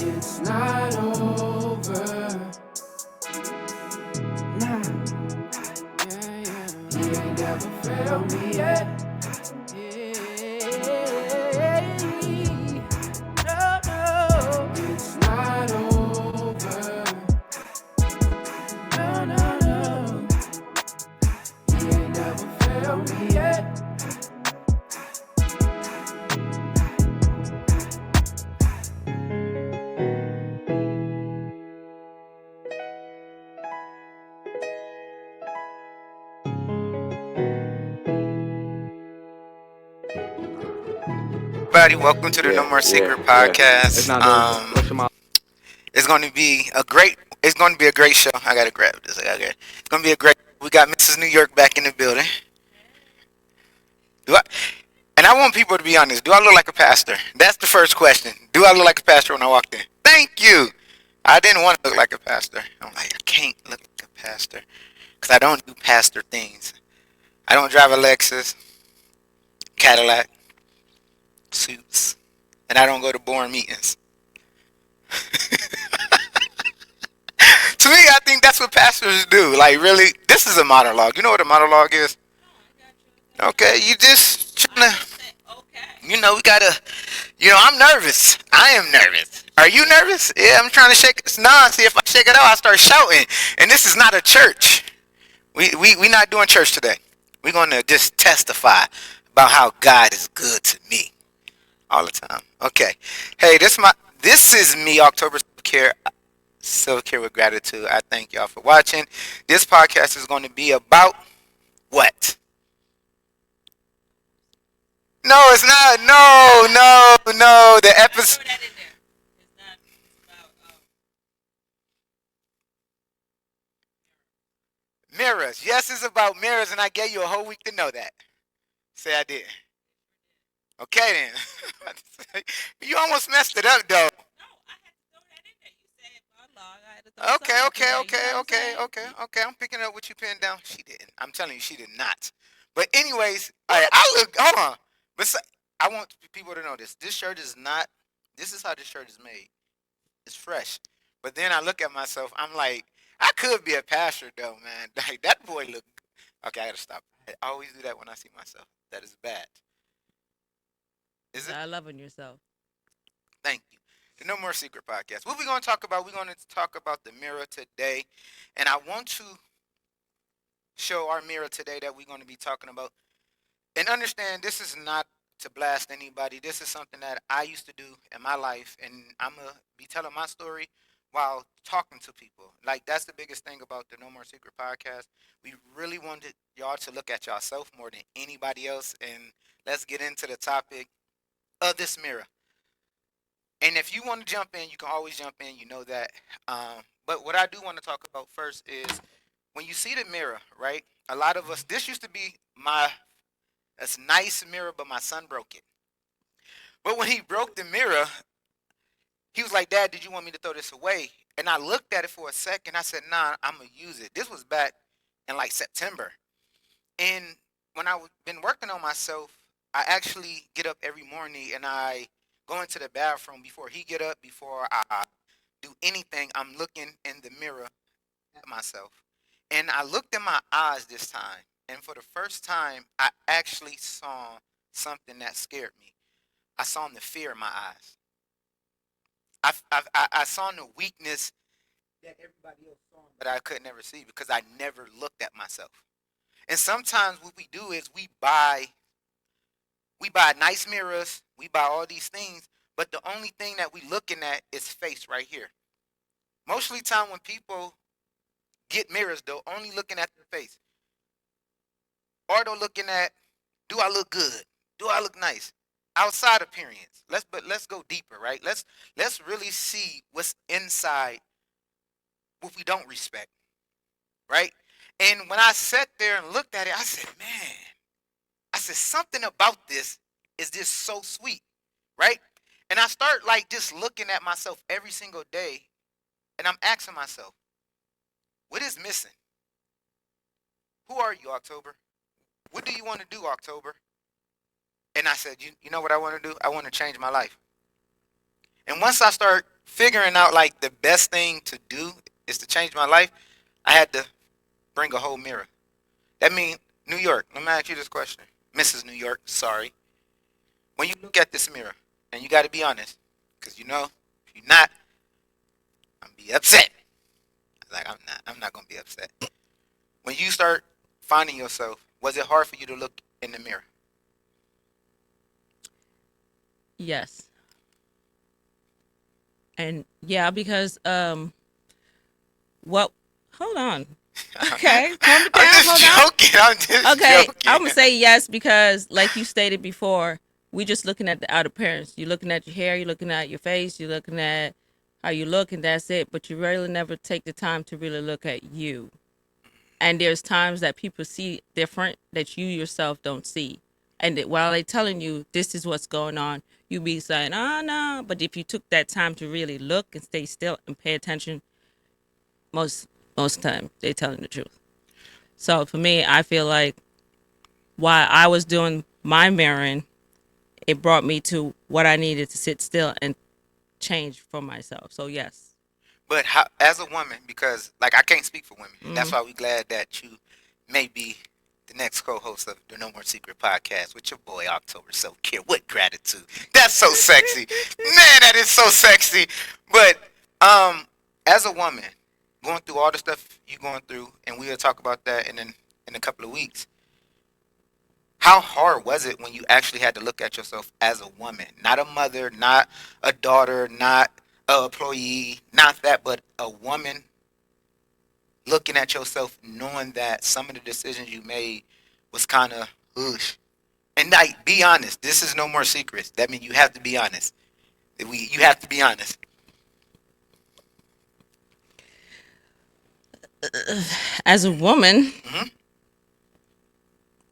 It's not over. Nah, yeah. He ain't never failed me yet. Yeah. No, it's not over. No. He ain't never failed me yet. Everybody, welcome to the No More Secret podcast. It's going to be a great. It's going to be a great show. I gotta grab this. It's going to be a great. We got Mrs. New York back in the building. Do I? And I want people to be honest. Do I look like a pastor? That's the first question. Do I look like a pastor when I walked in? Thank you. I didn't want to look like a pastor. I'm like, I can't look like a pastor because I don't do pastor things. I don't drive a Lexus, Cadillac, suits, and I don't go to boring meetings. To me, I think that's what pastors do. Like, really, this is a monologue. You know what a monologue is? Okay, you just trying to, we gotta, I'm nervous. I am nervous. Are you nervous? Yeah, I'm trying to shake it. Nah, see, if I shake it out, I start shouting. And this is not a church. We not doing church today. We're going to just testify about how God is good to me all the time. Okay. Hey, this is me, October Self-Care with Gratitude. I thank y'all for watching. This podcast is going to be about what? No, it's not. No. The episode. Mirrors. Yes, it's about mirrors, and I gave you a whole week to know that. Say I did. Okay, then. You almost messed it up, though. Okay. I'm picking up what you pinned down. She didn't. I'm telling you, she did not. But anyways, all right, hold on. But I want people to know this. This shirt is not, this is how this shirt is made. It's fresh. But then I look at myself, I'm like, I could be a pastor though, man. Like, that boy look, okay, I gotta stop. I always do that when I see myself. That is bad. Is it? I love on yourself. Thank you. The No More Secret podcast. What we going to talk about? We're going to talk about the mirror today. And I want to show our mirror today that we're going to be talking about. And understand this is not to blast anybody. This is something that I used to do in my life. And I'm going to be telling my story while talking to people. Like, that's the biggest thing about the No More Secret podcast. We really wanted y'all to look at yourself more than anybody else. And let's get into the topic of this mirror. And if you want to jump in, you can always jump in. You know that. But what I do want to talk about first is when you see the mirror, right? A lot of us, this used to be it's nice mirror, but my son broke it. But when he broke the mirror, he was like, Dad, did you want me to throw this away? And I looked at it for a second. I said, nah, I'm going to use it. This was back in like September. And when I've been working on myself, I actually get up every morning and I go into the bathroom before he get up, before I do anything. I'm looking in the mirror at myself. And I looked in my eyes this time. And for the first time, I actually saw something that scared me. I saw the fear in my eyes. I saw the weakness that everybody else saw, but I could never see because I never looked at myself. And sometimes what we do is we buy nice mirrors, we buy all these things, but the only thing that we looking at is face right here. Mostly time when people get mirrors, they're only looking at their face. Or they're looking at, do I look good? Do I look nice? Outside appearance. Let's go deeper, right? Let's really see what's inside what we don't respect, right? And when I sat there and looked at it, I said, man, something about this is just so sweet, right? And I start like just looking at myself every single day and I'm asking myself, what is missing? Who are you, October? What do you want to do, October? And I said, you know what I want to do? I want to change my life. And once I start figuring out like the best thing to do is to change my life, I had to bring a whole mirror. That means New York. Let me ask you this question, Mrs. New York. Sorry. When you look at this mirror, and you got to be honest, because you know, if you're not, I'm gonna be upset. Like I'm not. I'm not gonna be upset. When you start finding yourself, was it hard for you to look in the mirror? Yes. And yeah, because what hold on. Okay, calm it I'm down. just Hold on. joking. I'm just Okay, I'm joking. gonna say yes because, like you stated before, we just looking at the outer appearance. You're looking at your hair, you're looking at your face, you're looking at how you look, and that's it. But you really never take the time to really look at you. And there's times that people see different that you yourself don't see. And that while they telling you this is what's going on, you be saying, "Oh no." But if you took that time to really look and stay still and pay attention, most most time they telling the truth. So for me, I feel like while I was doing my mirroring, it brought me to what I needed to sit still and change for myself. So yes. But how, as a woman, because like I can't speak for women, and that's Mm. why we glad that you may be the next co-host of the No More Secret podcast with your boy October Selfcare. What gratitude! That's so sexy, man. That is so sexy. But um, as a woman, going through all the stuff you're going through, and we'll talk about that in a couple of weeks. How hard was it when you actually had to look at yourself as a woman, not a mother, not a daughter, not a employee, not that, but a woman looking at yourself, knowing that some of the decisions you made was kind of oosh. And like, be honest. This is no more secrets. That means you have to be honest. You have to be honest. As a woman, Hmm.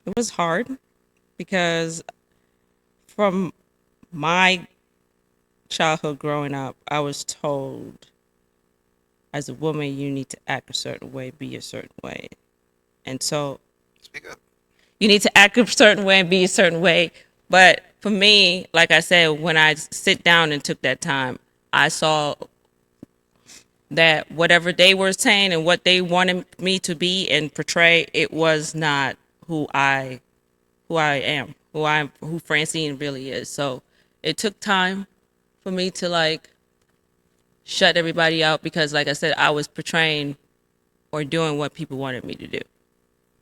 it was hard because from my childhood growing up, I was told as a woman you need to act a certain way, be a certain way. And so Speak up. you need to act a certain way and be a certain way. But for me, like I said, when I sit down and took that time, I saw that whatever they were saying and what they wanted me to be and portray, it was not who I am, who Francine really is. So it took time for me to like shut everybody out because like I said, I was portraying or doing what people wanted me to do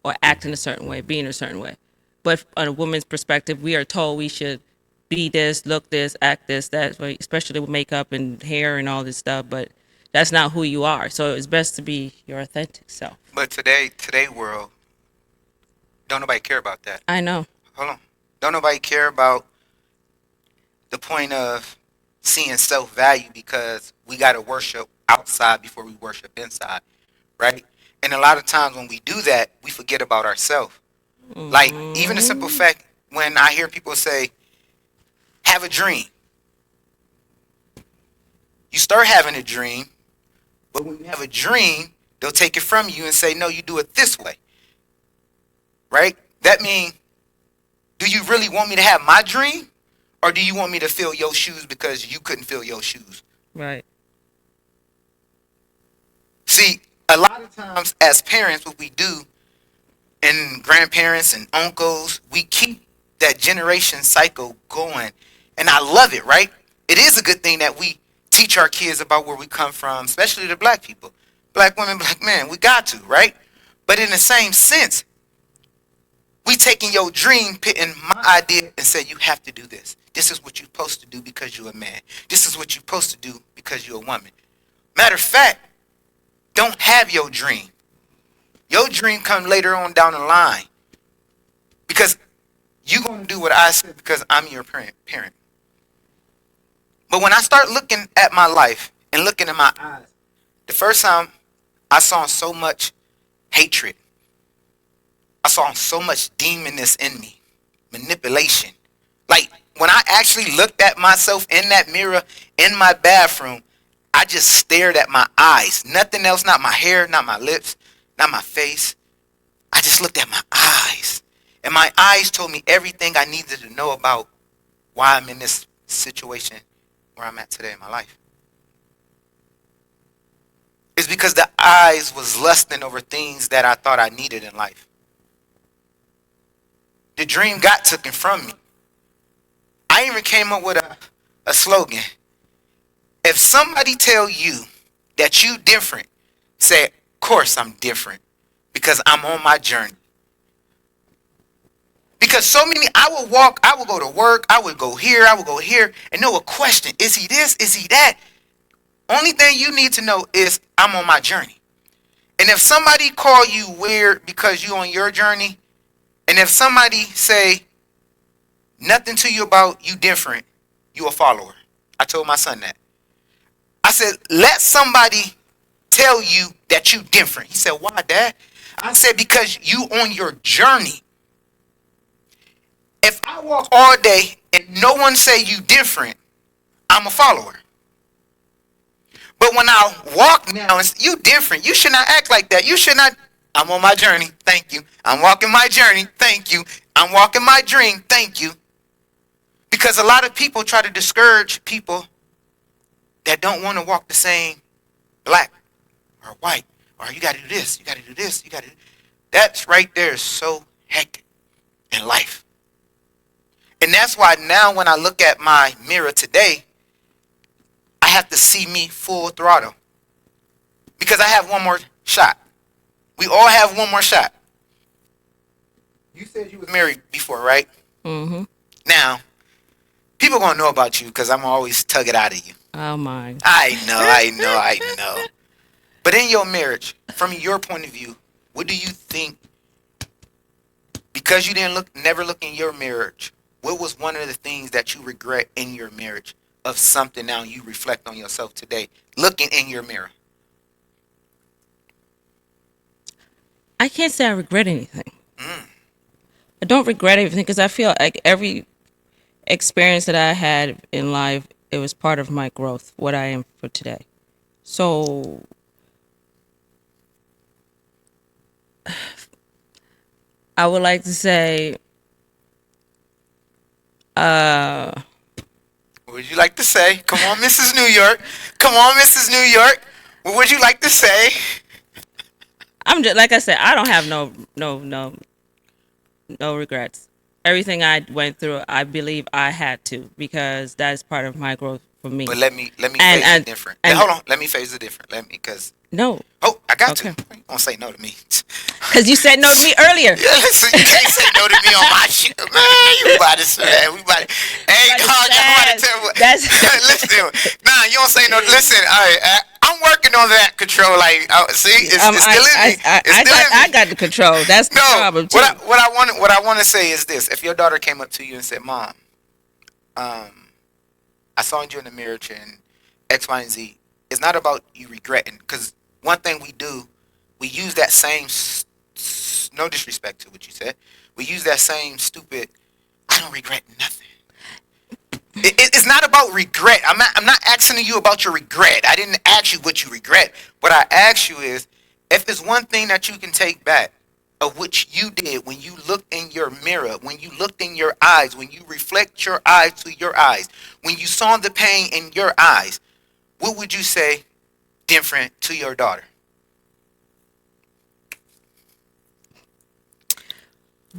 or act in a certain way, be in a certain way. But on a woman's perspective, we are told we should be this, look this, act this, that, right? Especially with makeup and hair and all this stuff. But that's not who you are. So it's best to be your authentic self. But today world, don't nobody care about that. I know. Hold on. Don't nobody care about the point of seeing self value because we got to worship outside before we worship inside, right? And a lot of times when we do that, we forget about ourselves. Like, even the simple Hmm. fact when I hear people say, have a dream, you start having a dream, but when you have a dream, they'll take it from you and say, no, you do it this way, right? That means, do you really want me to have my dream? Or do you want me to fill your shoes because you couldn't fill your shoes? Right. See, a lot of times as parents, what we do, and grandparents and uncles, we keep that generation cycle going. And I love it, right? It is a good thing that we teach our kids about where we come from, especially the black people. Black women, black men, we got to, right? But in the same sense, we taking your dream, pitting my idea and say, you have to do this. This is what you're supposed to do because you're a man. This is what you're supposed to do because you're a woman. Matter of fact, don't have your dream. Your dream come later on down the line because you're going to do what I said because I'm your parent. But when I start looking at my life and looking in my eyes, the first time I saw so much hatred, I saw so much demonness in me, manipulation. Like when I actually looked at myself in that mirror in my bathroom, I just stared at my eyes. Nothing else, not my hair, not my lips, not my face. I just looked at my eyes. And my eyes told me everything I needed to know about why I'm in this situation where I'm at today in my life. It's because the eyes was lusting over things that I thought I needed in life. The dream got taken from me. I even came up with a slogan. If somebody tell you that you different, say, of course I'm different because I'm on my journey. Because so many, I would go to work, I would go here, and no a question, is he this, is he that? Only thing you need to know is I'm on my journey. And if somebody call you weird because you on your journey, and if somebody say nothing to you about you different, you a follower. I told my son that. I said, let somebody tell you that you different. He said, why, Dad? I said, because you on your journey. If I walk all day and no one say you different, I'm a follower. But when I walk now, it's you different. You should not act like that. You should not. I'm on my journey. Thank you. I'm walking my journey. Thank you. I'm walking my dream. Thank you. Because a lot of people try to discourage people that don't want to walk the same black or white. Or you got to do this. You got to do this. You got to. That's right there is so hectic in life. And that's why now when I look at my mirror today, I have to see me full throttle. Because I have one more shot. We all have one more shot. You said you was married before, right? Mm-hmm. Now, people going to know about you because I'm always tug it out of you. Oh, my. I know. But in your marriage, from your point of view, what do you think, because you never look in your marriage, what was one of the things that you regret in your marriage of something now you reflect on yourself today, looking in your mirror? I can't say I regret anything. I don't regret everything because I feel like every experience that I had in life, it was part of my growth, what I am for today. So I would like to say, What would you like to say? Come on, Mrs. New York. Come on, Mrs. New York. What would you like to say? I'm just like I said, I don't have no regrets. Everything I went through, I believe I had to because that is part of my growth for me. But let me And phrase and it different. and Hold on. Let me phrase it different. Because no, I got to. okay, You don't say no to me. because you said no to me earlier. Yeah, listen, you can't say no to me on my shit, man. You about to say that? We about to. Hey, But dog, it's I'm about to sad. tell you. That's Listen, nah, you don't say no. Listen, all right, I'm working on that control. Like, see, it's still in me. It's still in me. I got the control. That's the No, problem too. what I want to say is this: if your daughter came up to you and said, "Mom, I saw you in the mirror and X, Y, and Z," it's not about you regretting. Because one thing we do, we use that same, no disrespect to what you said, we use that same stupid, I don't regret nothing. It's not about regret. I'm not asking you about your regret. I didn't ask you what you regret. What I asked you is, if there's one thing that you can take back of which you did when you looked in your mirror, when you looked in your eyes, when you reflect your eyes to your eyes, when you saw the pain in your eyes, what would you say different to your daughter?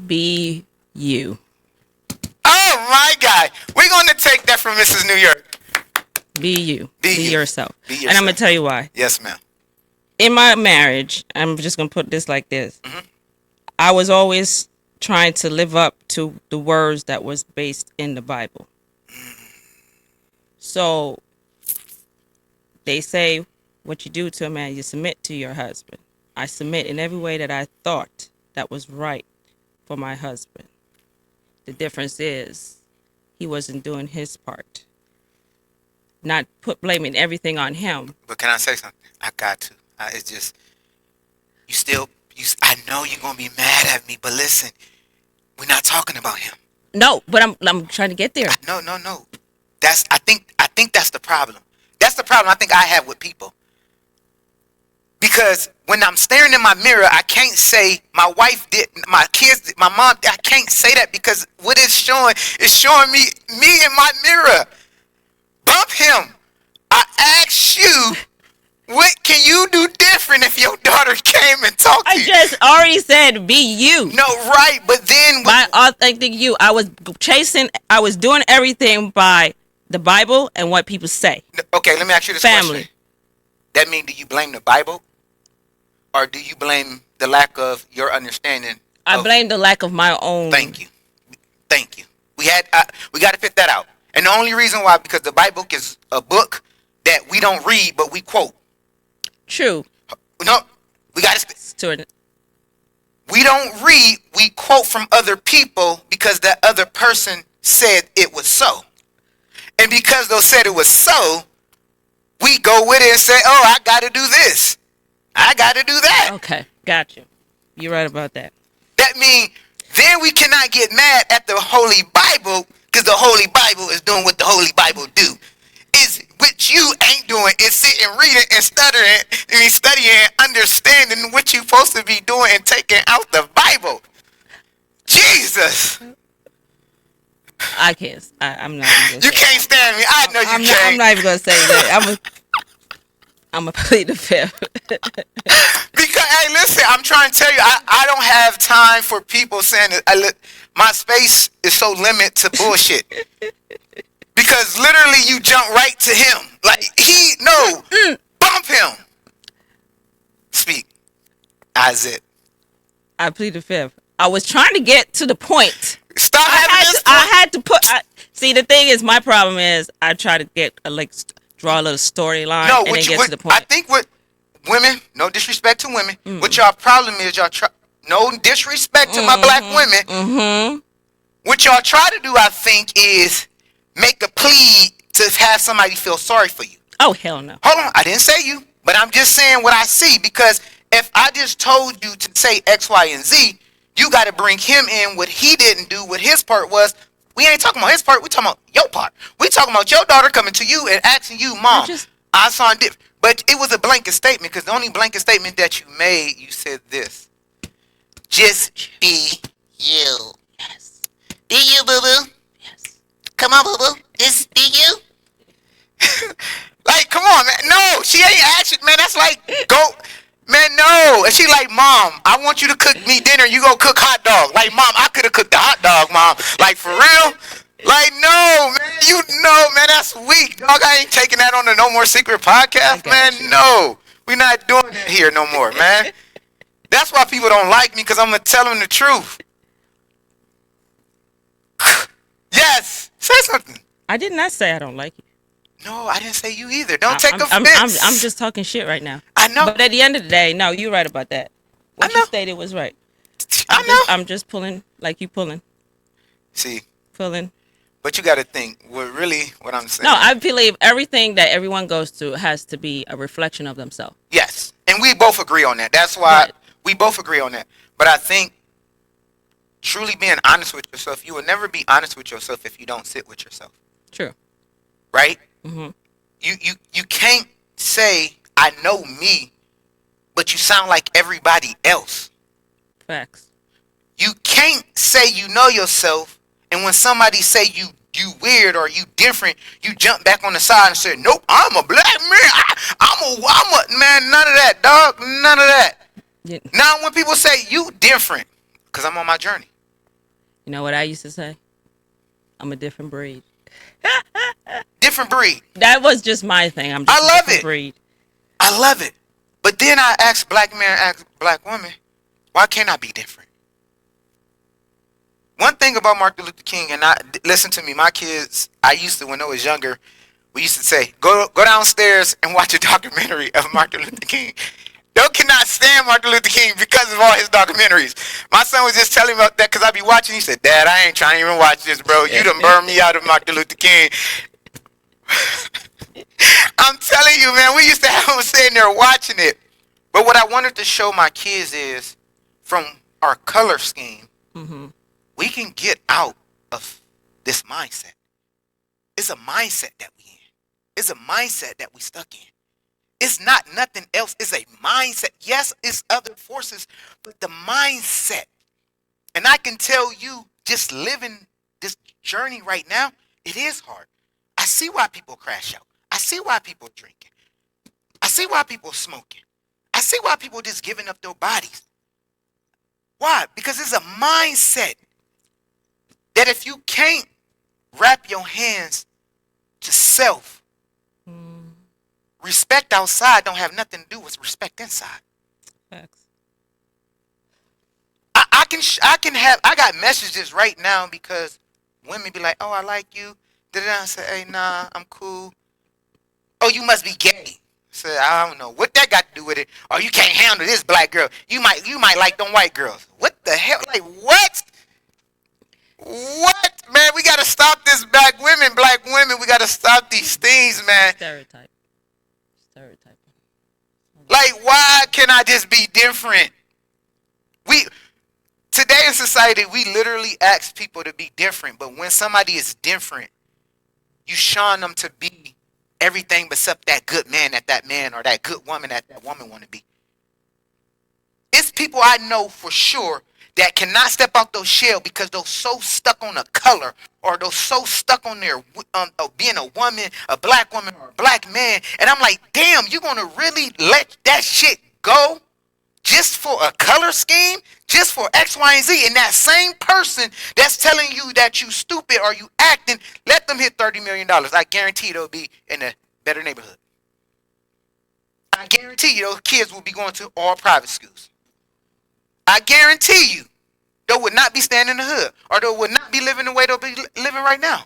Be you. Oh my God. We're going to take that from Mrs. New York. Be you. Be you. Yourself. Be And I'm gonna yourself. tell you why. Yes, ma'am. In my marriage, I'm just gonna put this like this. Mhm. I was always trying to live up to the words that was based in the Bible. So they say, what you do to a man, you submit to your husband. I submit in every way that I thought that was right for my husband. The difference is he wasn't doing his part. Not blaming everything on him. But can I say something? I got to. It's just, I know you're going to be mad at me, but listen, we're not talking about him. No, but I'm trying to get there. No. I think that's the problem. That's the problem I think I have with people. Because when I'm staring in my mirror, I can't say my wife did, my kids did, my mom, I can't say that because what it's showing is showing me in my mirror. Bump him. I asked you What can you do different if your daughter came and talked to I you? just already said be you. No, right, but then My authentic you. I was doing everything by the Bible and what people say. okay, let me ask you this Family. question. That mean, do you blame the Bible, or do you blame the lack of your understanding? I blame the lack of my own. Thank you. We got to fit that out. And the only reason why, because the Bible is a book that we don't read, but we quote. True. No, we got to. To We don't read. We quote from other people because that other person said it was so, and because they said it was so, we go with it and say, "Oh, I got to do this. I got to do that." Okay, got you. You're right about that. That means then we cannot get mad at the Holy Bible because the Holy Bible is doing what the Holy Bible do. Is what you ain't doing is sitting, reading, and studying, and understanding what you're supposed to be doing and taking out the Bible. Jesus. I can't. I'm not. Even You can't stand me. I know you I'm can't. not even gonna say that. I'm a plead the fifth. Because, hey, listen, I'm trying to tell you, I don't have time for people saying that my space is so limited to bullshit. Because literally you jump right to him. Like, bump him. Speak. Isaiah. I plead the fifth. I was trying to get to the point. Stop having this point. I had to put. See, the thing is, my problem is I try to get draw a little storyline and then get to the point. I think what women, no disrespect to women, what y'all problem is no disrespect to my black women. Mm-hmm. What y'all try to do, I think, is make a plea to have somebody feel sorry for you. Oh, hell no. Hold on, I didn't say you, but I'm just saying what I see, because if I just told you to say X, Y, and Z, you got to bring him in what he didn't do, what his part was. We ain't talking about his part, we talking about your part. We talking about your daughter coming to you and asking you, Mom, I saw it. But it was a blanket statement, because the only blanket statement that you made, you said this. Just be you. Yes. Be you, boo-boo. Yes. Come on, boo-boo. Just be you. Like, come on, man. No, she ain't action, man. That's like, go. Man, no. And she like, Mom, I want you to cook me dinner. You go cook hot dog. Like, Mom, I could have cooked the hot dog, Mom. Like, for real? Like, no, man. You know, man, that's weak. Dog, I ain't taking that on the No More Secret podcast, man. No. We're not doing that here no more, man. That's why people don't like me, because I'm going to tell them the truth. Yes. Say something. I did not say I don't like you. No, I didn't say you either. Don't take offense. I'm just talking shit right now. I know. But at the end of the day, no, you're right about that. What you stated was right. I know. I'm just pulling like you pulling. See. Pulling. But you got to think. What I'm saying. No, I believe everything that everyone goes through has to be a reflection of themselves. Yes. And we both agree on that. That's why we both agree on that. But I think truly being honest with yourself, you will never be honest with yourself if you don't sit with yourself. True. Right? Mm-hmm. You can't say I know me, but you sound like everybody else. Facts. You can't say you know yourself, and when somebody say you weird or you different, you jump back on the side and say, nope, I'm a black man. I'm a man. None of that, dog. None of that. Yeah. Now when people say you different, because I'm on my journey. You know what I used to say? I'm a different breed. Different breed. That was just my thing. I'm just I love a different it. breed. I love it. But then I ask black men, ask black women, why can't I be different? One thing about Martin Luther King, and listen to me, my kids, I used to, when I was younger, we used to say, go downstairs and watch a documentary of Martin Luther King. They cannot stand Martin Luther King because of all his documentaries. My son was just telling me about that because I be watching. He said, Dad, I ain't trying to even watch this, bro. You done burned me out of Martin Luther King. I'm telling you, man, we used to have them sitting there watching it. But what I wanted to show my kids is, from our color scheme, we can get out of this mindset. It's a mindset that we in. It's a mindset that we stuck in. It's not nothing else. It's a mindset. Yes, it's other forces, but the mindset. And I can tell you, just living this journey right now, it is hard. I see why people crash out. I see why people drinking. I see why people smoking. I see why people just giving up their bodies. Why? Because it's a mindset that if you can't wrap your hands to self, respect outside don't have nothing to do with respect inside. Facts. I got messages right now because women be like, oh, I like you. Then I say, hey, nah, I'm cool. Oh, you must be gay. I said, I don't know what that got to do with it. Oh, you can't handle this black girl. You might like them white girls. What the hell? Like what? What, man? We gotta stop this black women. We gotta stop these things, man. Stereotype. Stereotype. Like, why can I just be different? We Today in society, we literally ask people to be different, but when somebody is different, you shun them to be everything except that good man that man or that good woman that woman want to be. It's people I know for sure that cannot step out those shell because they're so stuck on a color or they're so stuck on their being a woman, a black woman or a black man. And I'm like, damn, you gonna really let that shit go just for a color scheme, just for X, Y, and Z? And that same person that's telling you that you stupid or you acting, let them hit $30 million. I guarantee they'll be in a better neighborhood. I guarantee you those kids will be going to all private schools. I guarantee you they would not be staying in the hood or they would not be living the way they'll be living right now.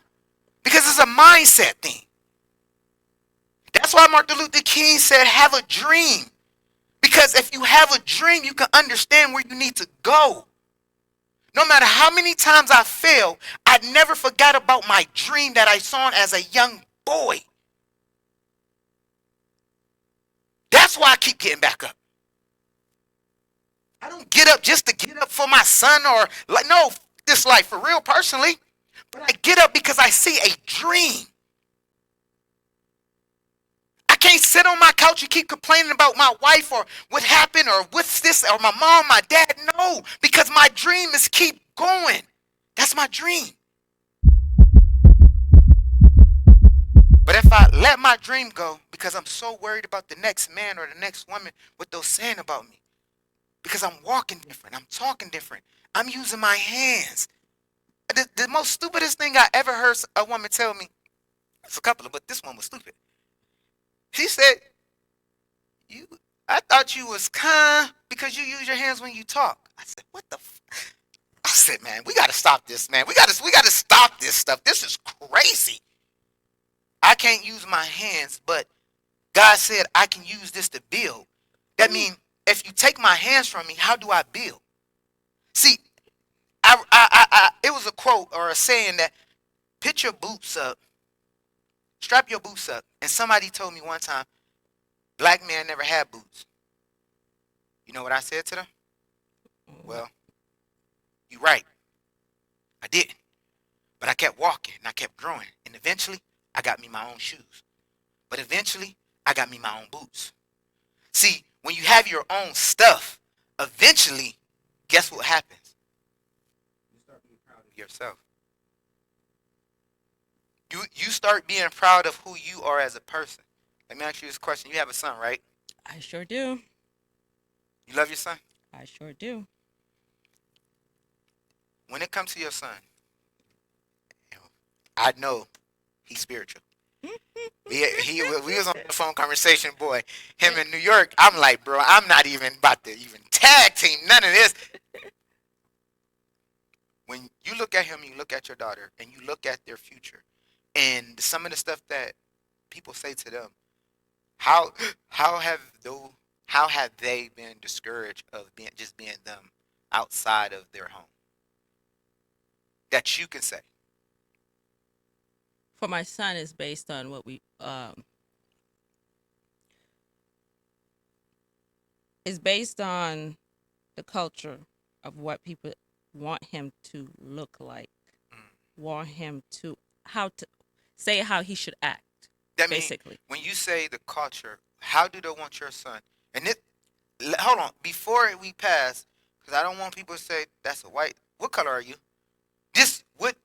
Because it's a mindset thing. That's why Martin Luther King said, have a dream. Because if you have a dream, you can understand where you need to go. No matter how many times I failed, I never forgot about my dream that I saw as a young boy. That's why I keep getting back up. I don't get up just to get up for my son or like no, this life for real personally. But I get up because I see a dream. I can't sit on my couch and keep complaining about my wife or what happened or what's this or my mom, my dad. No, because my dream is keep going. That's my dream. But if I let my dream go because I'm so worried about the next man or the next woman, what they're saying about me, because I'm walking different, I'm talking different, I'm using my hands. The most stupidest thing I ever heard a woman tell me, it's a couple of, but this one was stupid. She said, "You, I thought you was kind because you use your hands when you talk." I said, "What the?" I said, "Man, we gotta stop this, man. We gotta stop this stuff. This is crazy. I can't use my hands, but God said I can use this to build. That means if you take my hands from me, how do I build?" See, it was a quote or a saying that put your boots up, strap your boots up, and somebody told me one time, black man never had boots. You know what I said to them? Well, you're right. I didn't. But I kept walking and I kept growing. And eventually, I got me my own shoes. But eventually, I got me my own boots. See, when you have your own stuff, eventually, guess what happens? You start being proud of yourself. You start being proud of who you are as a person. Let me ask you this question. You have a son, right? I sure do. You love your son? I sure do. When it comes to your son, I know he's spiritual. We was on the phone conversation, boy. Him in New York, I'm like, bro, I'm not even about to even tag team none of this. When you look at him, you look at your daughter, and you look at their future, and some of the stuff that people say to them, how how have those how have they been discouraged of being them outside of their home? That you can say. For my son, is based on what is based on the culture of what people want him to look like, Mm. want him to how to say how he should act. That means Basically, when you say the culture, how do they want your son? And hold on, before we pass, because I don't want people to say that's a white. What color are you? Just what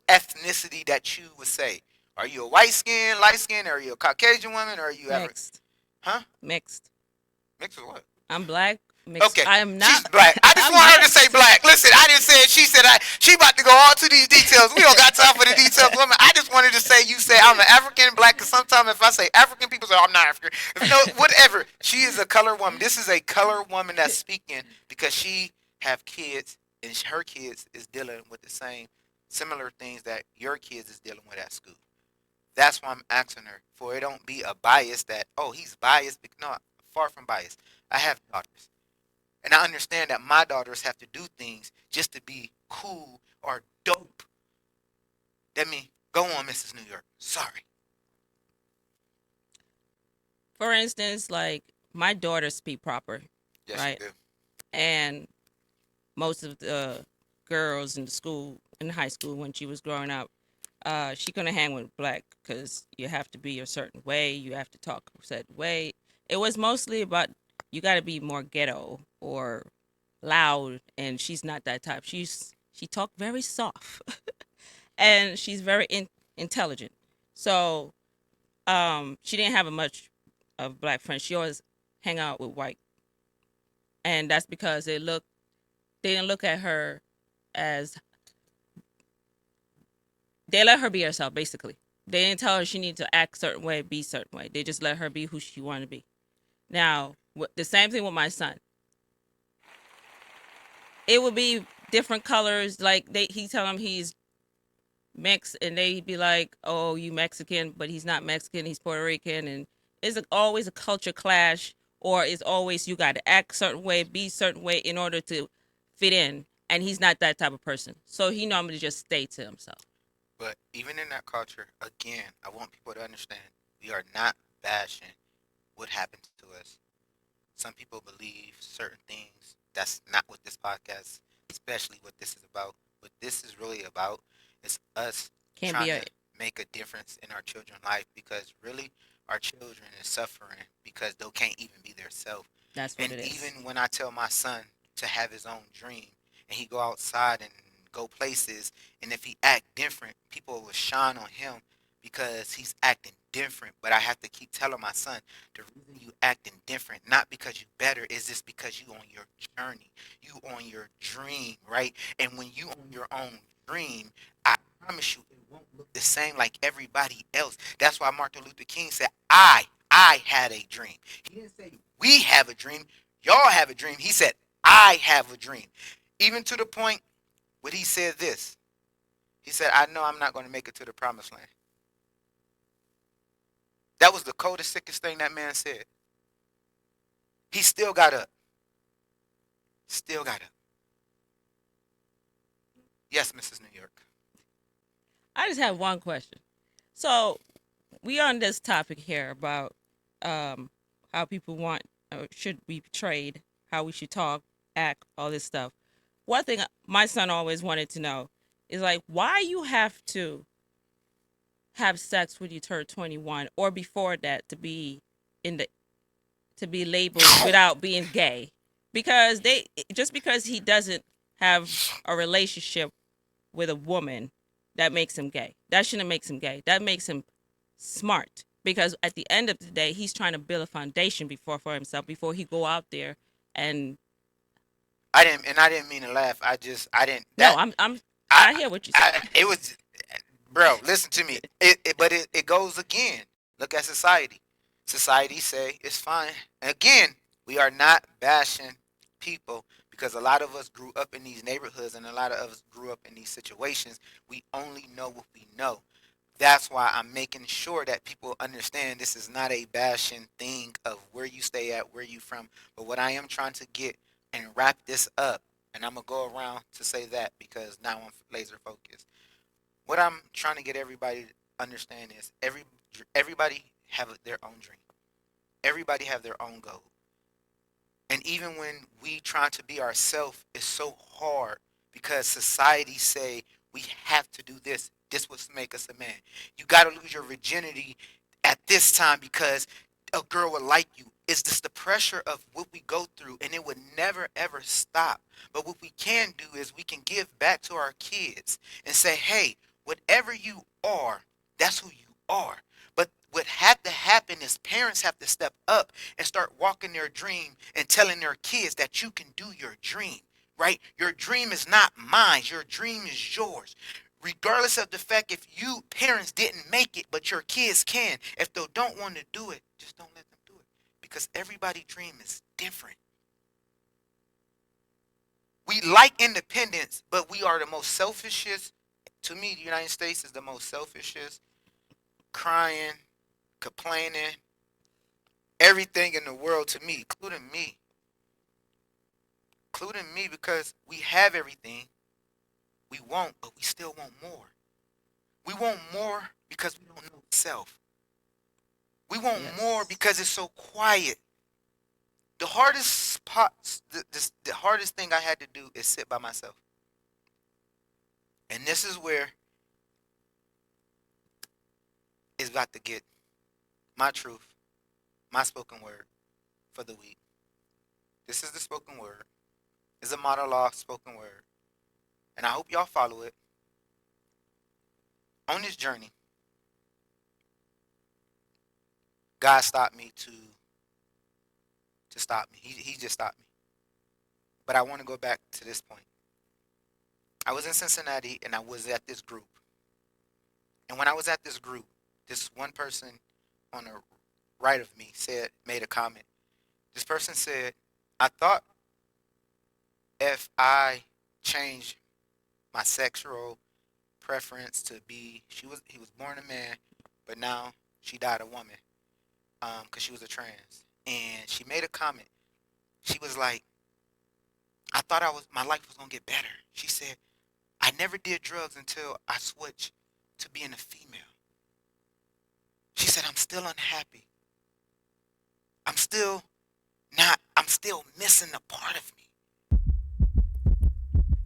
ethnicity that you would say? Are you a white skin, light skin? Are you a Caucasian woman? Or are you ever? next. Huh? Mixed. Mixed with what? I'm black. Mixed. Okay, I am she's not. black. I just I'm want her to say mixed. black. Listen, I didn't say it. She said I. She about to go all to these details. We don't got time for the details, woman. I just wanted to say you say I'm an African black. Cause sometimes if I say African, people say I'm not African. If no, whatever. She is a color woman. This is a color woman that's speaking because she have kids and her kids is dealing with the same similar things that your kids is dealing with at school. That's why I'm asking her for it don't be a bias that oh he's biased. No, far from bias. I have daughters. And I understand that my daughters have to do things just to be cool or dope. That means go on, Mrs. New York. Sorry. For instance, like my daughters speak proper, Yes, you right? do. And most of the girls in the school, in high school when she was growing up, she couldn't hang with black because you have to be a certain way, you have to talk a certain way. It was mostly about you got to be more ghetto or loud, and she's not that type. She talked very soft, and she's very intelligent. So she didn't have a much of black friends. She always hang out with white, and that's because they didn't look at her as they let her be herself basically. They didn't tell her she needed to act certain way, be certain way. They just let her be who she wanted to be. Now, the same thing with my son. It would be different colors. Like he tell him he's mixed, and they'd be like, "Oh, you Mexican," but he's not Mexican. He's Puerto Rican, and it's always a culture clash, or it's always you got to act certain way, be certain way in order to fit in. And he's not that type of person, so he normally just stay to himself. But even in that culture, again, I want people to understand we are not bashing what happens to us. Some people believe certain things. That's not what this podcast, especially what this is about. What this is really about is us Can't trying be to a. make a difference in our children's life because really our children is suffering because they can't even be their self. That's what And it is. even when I tell my son to have his own dream and he go outside and go places and if he act different, people will shine on him because he's acting different. But I have to keep telling my son the reason you acting different, not because you better, is just because you on your journey, you on your dream, right? And when you on your own dream, I promise you it won't look the same like everybody else. That's why Martin Luther King said, I had a dream. He didn't say we have a dream, y'all have a dream. He said, I have a dream. Even to the point when he said this, he said, I know I'm not going to make it to the promised land. That was the coldest, sickest thing that man said. He still got up. Still got up. Yes, Mrs. New York. I just have one question. So we on this topic here about um how people want or should be portrayed, how we should talk, act, all this stuff. One thing my son always wanted to know is like why you have to have sex when you turn 21 or before that in the to be labeled without being gay. Because they just because he doesn't have a relationship with a woman, that makes him gay. That shouldn't make him gay. That makes him smart. Because at the end of the day, he's trying to build a foundation before for himself before he go out there and I didn't mean to laugh. I didn't no, that I I hear what you say. it was bro, listen to me. But it goes again. Look at society. Society say it's fine. Again, we are not bashing people because a lot of us grew up in these neighborhoods and a lot of us grew up in these situations. We only know what we know. That's why I'm making sure that people understand this is not a bashing thing of where you stay at, where you from. But what I am trying to get and wrap this up, and I'm gonna go around to say that because now I'm laser focused. What I'm trying to get everybody to understand is everybody have their own dream. Everybody have their own goal. And even when we try to be ourselves, it's so hard because society say we have to do this. This will make us a man. You got to lose your virginity at this time because a girl would like you. It's just the pressure of what we go through, and it would never ever stop. But what we can do is we can give back to our kids and say, hey, whatever you are, that's who you are. But what what had to happen is parents have to step up and start walking their dream and telling their kids that you can do your dream, right? Your dream is not mine. Your dream is yours. Regardless of the fact if you parents didn't make it, but your kids can. If they don't want to do it, just don't let them do it. Because everybody's dream is different. We like independence, but we are the most selfishest. To me, the United States is the most selfishest, crying, complaining, everything in the world to me, including me. Including me because we have everything we want, but we still want more. We want more because we don't know self. We want more Yes. because it's so quiet. The hardest part, the hardest thing I had to do is sit by myself. And this is where it's about to get my truth, my spoken word for the week. This is the spoken word. It's a monologue spoken word. And I hope y'all follow it. On this journey, God stopped me to stop me. He just stopped me. But I want to go back to this point. I was in Cincinnati and I was at this group. And when I was at this group, this one person on the right of me made a comment. This person said, I thought if I changed my sexual preference to be he was born a man, but now she died a woman because she was a trans. And she made a comment. She was like, I thought my life was gonna get better. She said, I never did drugs until I switched to being a female. She said, I'm still unhappy. I'm still missing a part of me.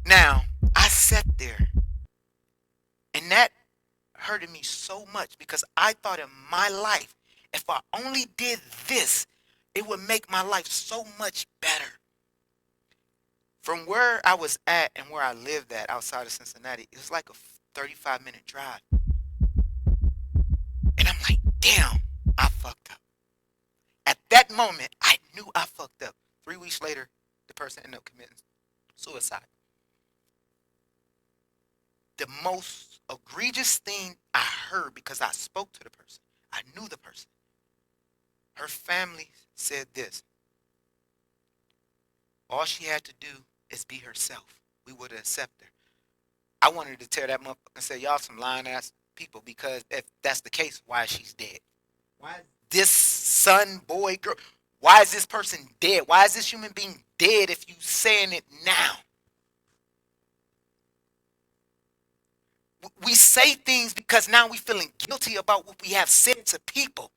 Now, I sat there and that hurted me so much because I thought in my life, if I only did this, it would make my life so much better. From where I was at and where I lived at outside of Cincinnati, it was like a 35-minute drive. And I'm like, damn, I fucked up. At that moment, I knew I fucked up. 3 weeks later, the person ended up committing suicide. The most egregious thing I heard because I spoke to the person, I knew the person. Her family said this. All she had to do is be herself. We would have accepted her. I wanted to tear that motherfucker and say, y'all some lying ass people, because if that's the case, why is she dead? Why is this son, boy, girl, why is this person dead? Why is this human being dead if you saying it now? We say things because now we feeling guilty about what we have said to people.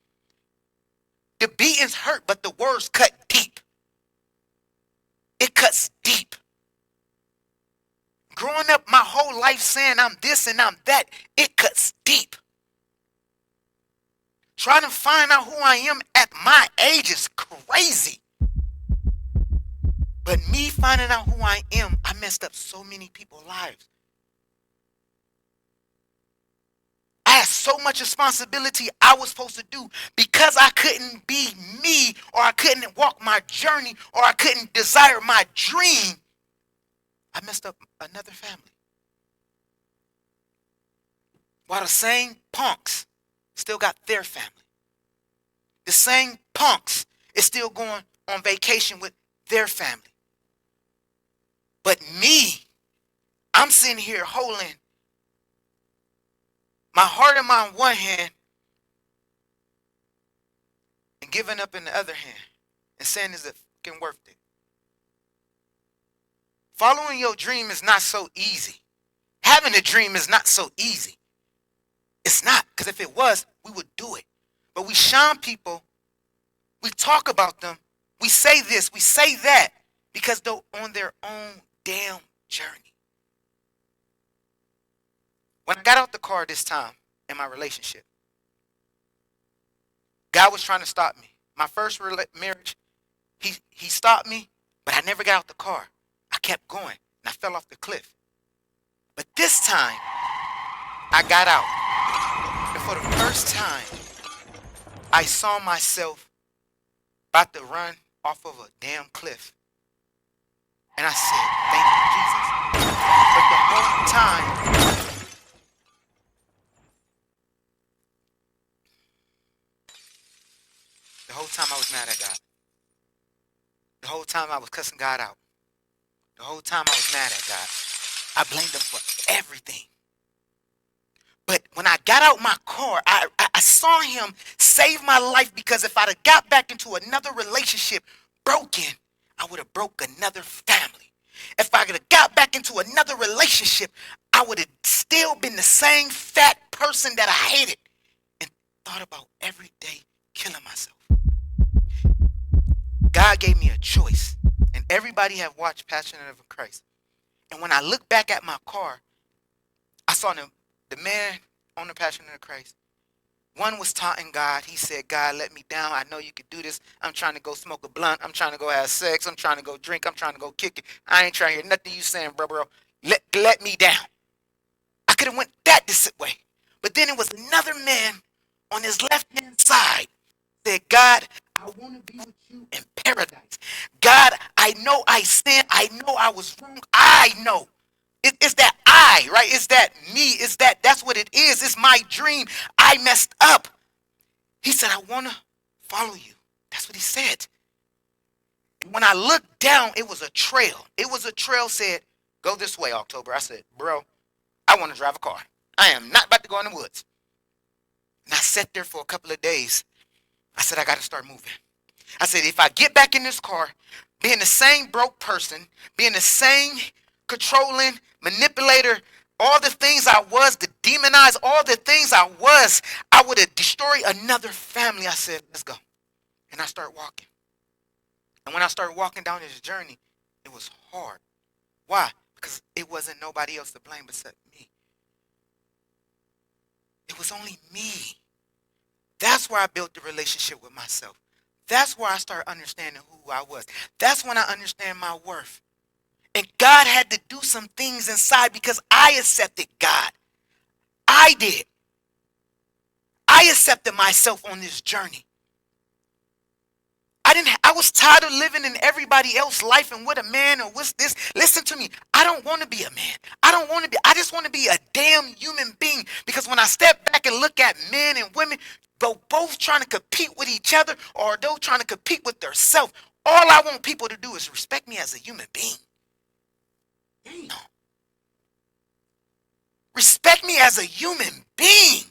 The beatings hurt, but the words cut deep. It cuts deep. Growing up my whole life saying I'm this and I'm that, it cuts deep. Trying to find out who I am at my age is crazy. But me finding out who I am, I messed up so many people's lives. I had so much responsibility I was supposed to do because I couldn't be me, or I couldn't walk my journey, or I couldn't desire my dream. I messed up another family. While the same punks still got their family. The same punks is still going on vacation with their family. But me, I'm sitting here holding my heart in my one hand and giving up in the other hand and saying, is it fucking worth it? Following your dream is not so easy. Having a dream is not so easy. It's not, because if it was, we would do it. But we shun people. We talk about them. We say this, we say that, because they're on their own damn journey. When I got out the car this time in my relationship, God was trying to stop me. My first marriage, he stopped me, but I never got out the car. I kept going, and I fell off the cliff. But this time, I got out. And for the first time, I saw myself about to run off of a damn cliff. And I said, thank you, Jesus. But the whole time I was mad at God. The whole time I was cussing God out. The whole time I was mad at God. I blamed him for everything. But when I got out my car, I saw him save my life, because if I'd have got back into another relationship broken, I would have broke another family. If I could have got back into another relationship, I would have still been the same fat person that I hated and thought about every day killing myself. God gave me a choice, and everybody have watched Passion of Christ. And when I look back at my car, I saw the man on the Passion of Christ. One was taunting God. He said, God, let me down. I know you could do this. I'm trying to go smoke a blunt. I'm trying to go have sex. I'm trying to go drink. I'm trying to go kick it. I ain't trying to hear nothing you saying, bro. Let me down. I could have went that way. But then it was another man on his left-hand side said, God, I want to be with you in paradise. God, I know I sinned. I know I was wrong. I know. It's that I, right? It's that me. That's what it is. It's my dream. I messed up. He said, I want to follow you. That's what he said. When I looked down, it was a trail. It was a trail said, go this way, October. I said, bro, I want to drive a car. I am not about to go in the woods. And I sat there for a couple of days. I said, I got to start moving. I said, if I get back in this car, being the same broke person, being the same controlling, manipulator, all the things I was, the demonize, all the things I was, I would have destroyed another family. I said, let's go. And I started walking. And when I started walking down this journey, it was hard. Why? Because it wasn't nobody else to blame except me. It was only me. That's where I built the relationship with myself. That's where I started understanding who I was. That's when I understand my worth. And God had to do some things inside because I accepted God. I did. I accepted myself on this journey. I was tired of living in everybody else's life and what a man or what's this. Listen to me. I don't want to be a man. I just want to be a damn human being, because when I step back and look at men and women, they're both trying to compete with each other, or they're trying to compete with themselves. All I want people to do is respect me as a human being. Damn. Respect me as a human being.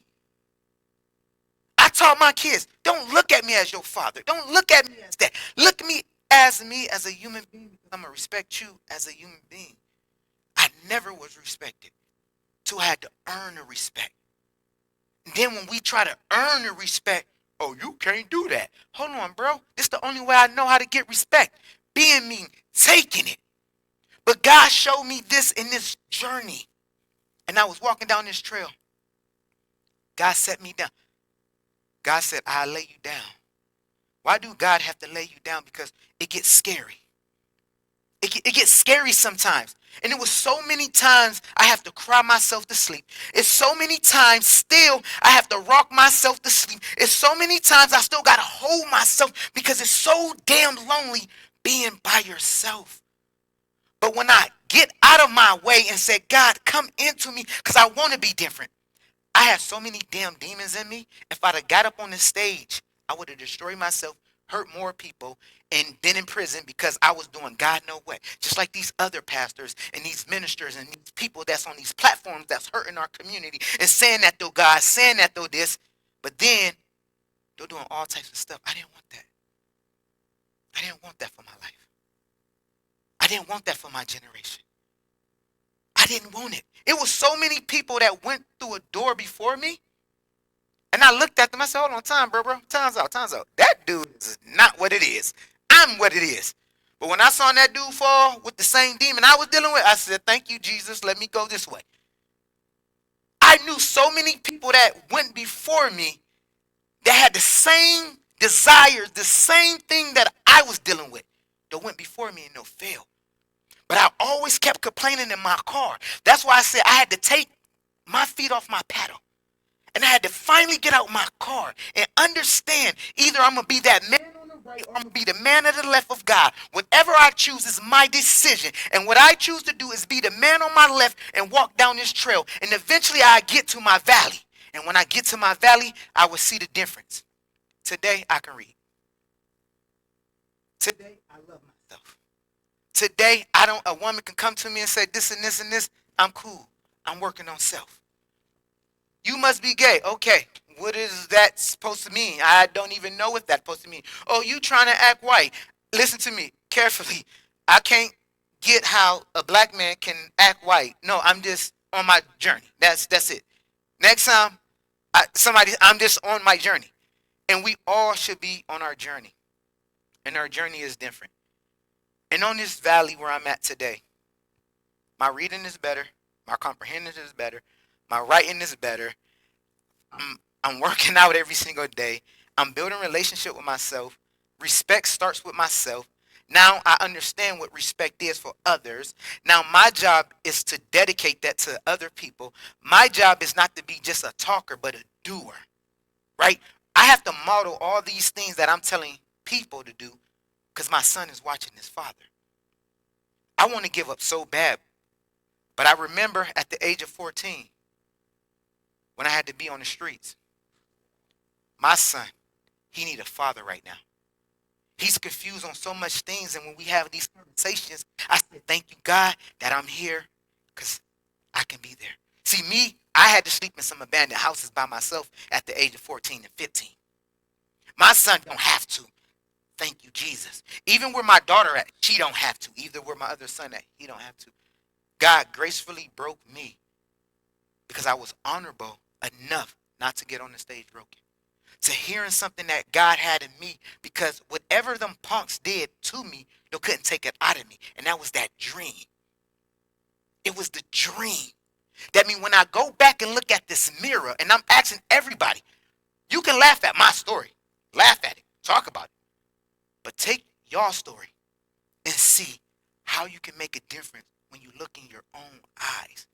I taught my kids, don't look at me as your father. Don't look at me as that. Look at me as a human being, because I'm going to respect you as a human being. I never was respected, so I had to earn the respect. And then when we try to earn the respect, oh, you can't do that. Hold on, bro. This is the only way I know how to get respect. Being mean, taking it. But God showed me this in this journey. And I was walking down this trail. God set me down. God said, I'll lay you down. Why do God have to lay you down? Because it gets scary. It gets scary sometimes. And it was so many times I have to cry myself to sleep. It's so many times still I have to rock myself to sleep. It's so many times I still got to hold myself, because it's so damn lonely being by yourself. But when I get out of my way and say, God, come into me, because I want to be different. I had so many damn demons in me. If I'd have got up on the stage, I would have destroyed myself, hurt more people, and been in prison, because I was doing God no way. Just like these other pastors and these ministers and these people that's on these platforms that's hurting our community and saying that they're God, saying that they're this, but then they're doing all types of stuff. I didn't want that. I didn't want that for my life. I didn't want that for my generation. I didn't want it. It was so many people that went through a door before me. And I looked at them. I said, hold on, bro. Time's out. That dude is not what it is. I'm what it is. But when I saw that dude fall with the same demon I was dealing with, I said, thank you, Jesus. Let me go this way. I knew so many people that went before me that had the same desires, the same thing that I was dealing with. They went before me and they'll fail. But I always kept complaining in my car. That's why I said I had to take my feet off my pedal. And I had to finally get out my car and understand either I'm going to be that man on the right or I'm going to be the man at the left of God. Whatever I choose is my decision. And what I choose to do is be the man on my left and walk down this trail. And eventually I get to my valley. And when I get to my valley, I will see the difference. Today I can read. Today I love myself. Today a woman can come to me and say this and this and this. I'm cool. I'm working on self. You must be gay. Okay. What is that supposed to mean? I don't even know what that's supposed to mean. Oh, you trying to act white. Listen to me carefully. I can't get how a black man can act white. No, I'm just on my journey. That's it. Next time, I'm just on my journey. And we all should be on our journey. And our journey is different. And on this valley where I'm at today, my reading is better. My comprehension is better. My writing is better. I'm working out every single day. I'm building a relationship with myself. Respect starts with myself. Now I understand what respect is for others. Now my job is to dedicate that to other people. My job is not to be just a talker, but a doer, right? I have to model all these things that I'm telling people to do because my son is watching his father. I want to give up so bad, but I remember at the age of 14 when I had to be on the streets. My son, he need a father right now. He's confused on so much things, and when we have these conversations, I said, thank you, God, that I'm here because I can be there. See, me, I had to sleep in some abandoned houses by myself at the age of 14 and 15. My son don't have to. Thank you, Jesus. Even where my daughter at, she don't have to. Either where my other son at, he don't have to. God gracefully broke me because I was honorable enough not to get on the stage broken. To hearing something that God had in me, because whatever them punks did to me, they couldn't take it out of me. And that was that dream. It was the dream. That means when I go back and look at this mirror, and I'm asking everybody, you can laugh at my story. Laugh at it. Talk about it. But take your story and see how you can make a difference when you look in your own eyes.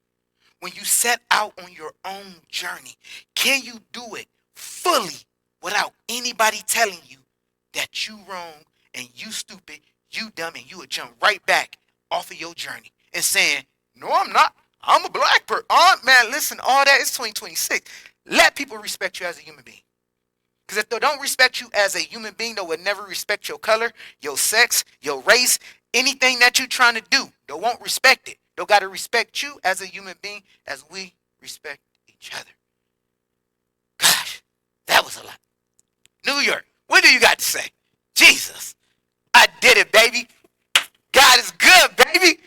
When you set out on your own journey, can you do it fully without anybody telling you that you wrong and you stupid, you dumb, and you would jump right back off of your journey and saying, no, I'm not. I'm a black person. Man, listen, all that is 2026. Let people respect you as a human being. Because if they don't respect you as a human being, they will never respect your color, your sex, your race, anything that you're trying to do. They won't respect it. They got to respect you as a human being as we respect each other. Gosh, that was a lot. New York, what do you got to say? Jesus, I did it, baby. God is good, baby.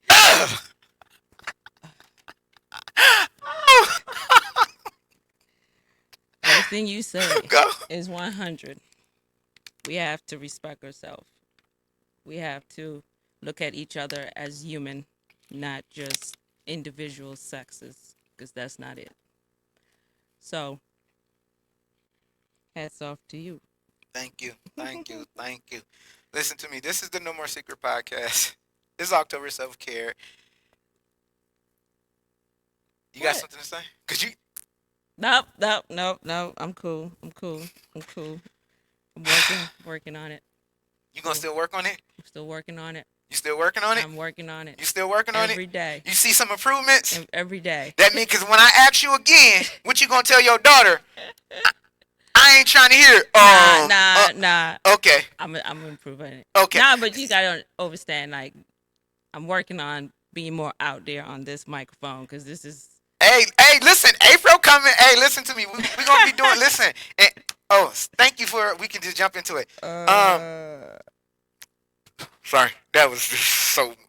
Ugh. Everything you say Go. is 100. We have to respect ourselves. We have to look at each other as human, not just individual sexes, because that's not it. So, hats off to you. Thank you, thank you, thank you. Listen to me. This is the No More Secret podcast. This is October Self-Care. You got What? something to say? Cause you Nope, nope, nope, nope. I'm cool. I'm cool. I'm cool. I'm working on it. gonna still work on it? I'm still working on it. You still working on it? I'm working on it You still working on every it? day. You see some improvements? Every day. That means because when I ask you again, what you gonna tell your daughter? I ain't trying to hear it. Nah. Okay, I'm improving it. okay. Nah, but you gotta understand. Like, I'm working on being more out there on this microphone because this is. Hey, listen, April coming. Hey, listen to me. We gonna be doing. Listen. And, thank you for. We can just jump into it. Sorry, that was just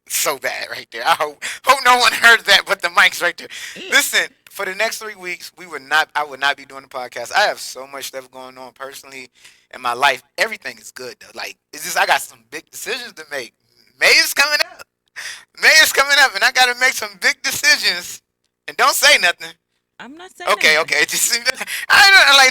so bad right there. I hope no one heard that, but the mic's right there. Listen, for the next 3 weeks, I would not be doing the podcast. I have so much stuff going on personally in my life. Everything is good though. Like it's just I got some big decisions to make. May is coming up. May is coming up, and I got to make some big decisions. And don't say nothing. I'm not saying. Okay, anything. okay. Just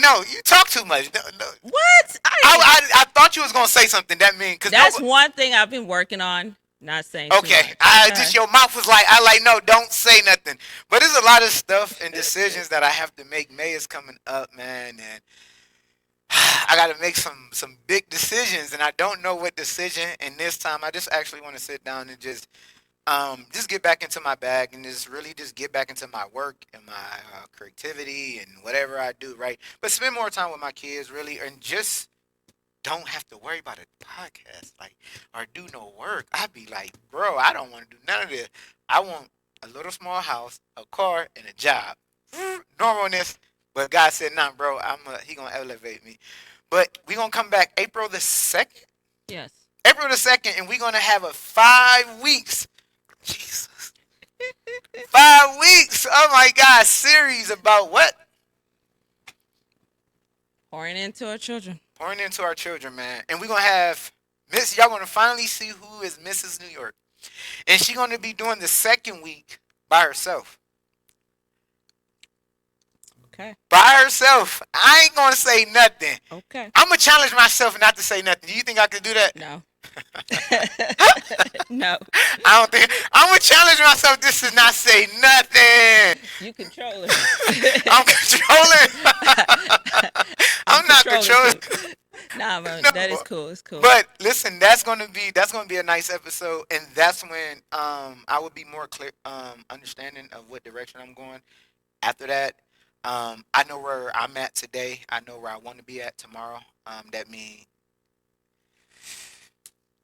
no. You talk too much. No. What? I thought you was gonna say something. That mean because That's one thing I've been working on. Not saying too Okay, much. I Okay. just your mouth was like, I like no, don't say nothing. But there's a lot of stuff and decisions that I have to make. May is coming up, man, and I got to make some big decisions, and I don't know what decision. And this time, I just actually want to sit down and just get back into my bag and just really just get back into my work and my creativity and whatever I do, right? But spend more time with my kids, really, and just don't have to worry about a podcast, like, or do no work. I'd be like, bro, I don't want to do none of this. I want a little small house, a car, and a job. Normalness. But God said, nah, bro, he gonna elevate me. But we gonna come back April the 2nd. Yes. April the 2nd, and we gonna have a 5 weeks. Jesus. 5 weeks. Oh my God, series about what? Pouring into our children. Pouring into our children, man. And we're gonna have y'all gonna finally see who is Mrs. New York. And she's gonna be doing the second week by herself. Okay. By herself. I ain't gonna say nothing. Okay. I'm gonna challenge myself not to say nothing. Do you think I can do that? No. No. I don't think I'm gonna challenge myself just to not say nothing. You control it. I'm controlling. You I'm not control controlling. it too. Nah, bro, No. that is cool. It's cool. But listen, that's gonna be a nice episode, and that's when I would be more clear understanding of what direction I'm going. After that, I know where I'm at today. I know where I want to be at tomorrow. That means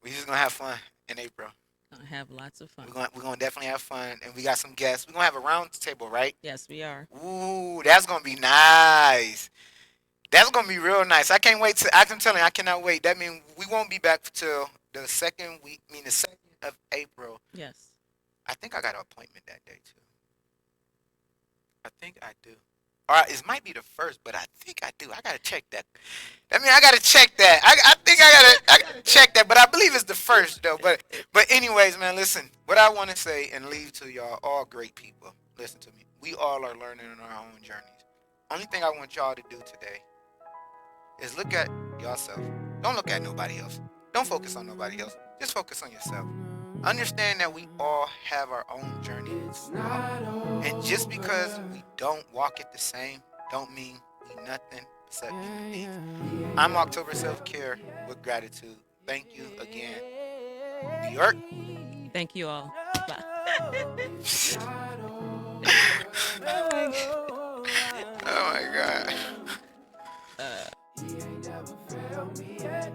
we just gonna have fun in April. Gonna have lots of fun. We're gonna definitely have fun, and we got some guests. We're gonna have a round table, right? Yes, we are. Ooh, that's gonna be nice. That's gonna be real nice. I can't wait to. I'm telling you, I cannot wait. That means we won't be back till the second week. I mean, the 2nd of April. Yes. I think I got an appointment that day too. I think I do. All right, it might be the first, but I think I do. I gotta check that. I mean, I gotta check that. I think I gotta check that, but I believe it's the first though. But anyways, man, listen. What I want to say and leave to y'all, all great people. Listen to me. We all are learning in our own journeys. Only thing I want y'all to do today is look at yourself. Don't look at nobody else. Don't focus on nobody else. Just focus on yourself. Understand that we all have our own journey. And just because we don't walk it the same, don't mean we nothing except human beings. I'm October Self-Care with gratitude. Thank you again. New York. Thank you all. Bye. Oh my God. He ain't never failed me yet.